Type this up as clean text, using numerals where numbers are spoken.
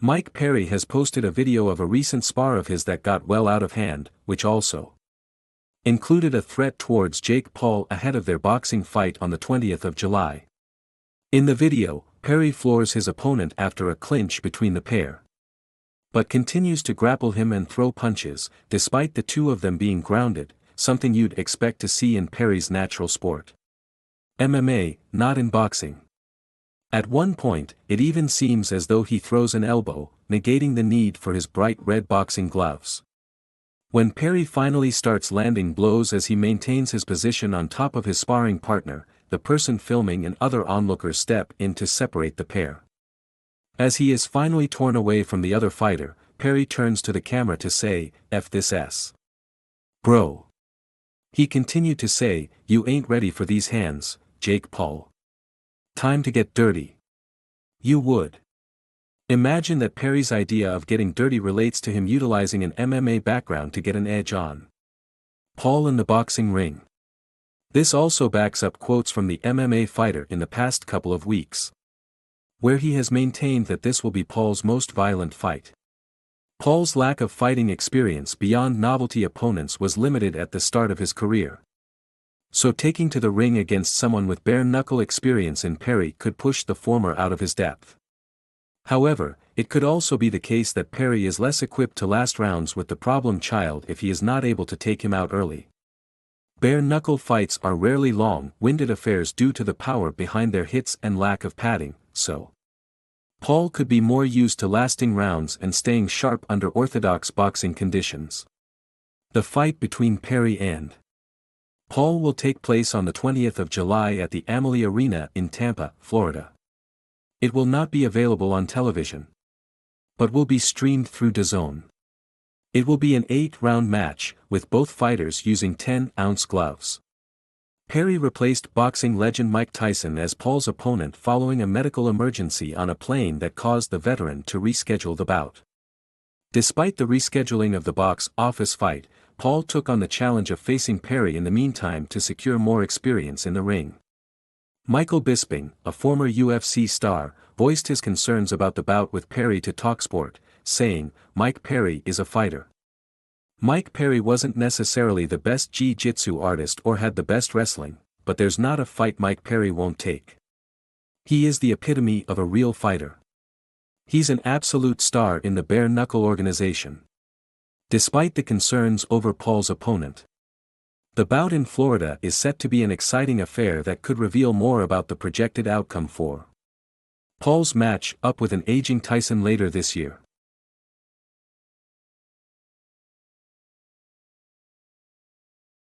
Mike Perry has posted a video of a recent spar of his that got well out of hand, which also included a threat towards Jake Paul ahead of their boxing fight on the 20th of July. In the video, Perry floors his opponent after a clinch between the pair, but continues to grapple him and throw punches, despite the two of them being grounded, something you'd expect to see in Perry's natural sport. MMA, not in boxing. At one point, it even seems as though he throws an elbow, negating the need for his bright red boxing gloves. When Perry finally starts landing blows as he maintains his position on top of his sparring partner, the person filming and other onlookers step in to separate the pair. As he is finally torn away from the other fighter, Perry turns to the camera to say, "F this S. Bro." He continued to say, "You ain't ready for these hands, Jake Paul. Time to get dirty." You would imagine that Perry's idea of getting dirty relates to him utilizing an MMA background to get an edge on Paul in the boxing ring. This also backs up quotes from the MMA fighter in the past couple of weeks, where he has maintained that this will be Paul's most violent fight. Paul's lack of fighting experience beyond novelty opponents was limited at the start of his career. So taking to the ring against someone with bare-knuckle experience in Perry could push the former out of his depth. However, it could also be the case that Perry is less equipped to last rounds with the problem child if he is not able to take him out early. Bare-knuckle fights are rarely long-winded affairs due to the power behind their hits and lack of padding, so Paul could be more used to lasting rounds and staying sharp under orthodox boxing conditions. The fight between Perry and Paul will take place on the 20th of July at the Amalie Arena in Tampa, Florida. It will not be available on television, but will be streamed through DAZN. It will be an 8-round match, with both fighters using 10-ounce gloves. Perry replaced boxing legend Mike Tyson as Paul's opponent following a medical emergency on a plane that caused the veteran to reschedule the bout. Despite the rescheduling of the box office fight, Paul took on the challenge of facing Perry in the meantime to secure more experience in the ring. Michael Bisping, a former UFC star, voiced his concerns about the bout with Perry to TalkSport, saying, "Mike Perry is a fighter. Mike Perry wasn't necessarily the best jiu-jitsu artist or had the best wrestling, but there's not a fight Mike Perry won't take. He is the epitome of a real fighter. He's an absolute star in the bare-knuckle organization." Despite the concerns over Paul's opponent, the bout in Florida is set to be an exciting affair that could reveal more about the projected outcome for Paul's match up with an aging Tyson later this year.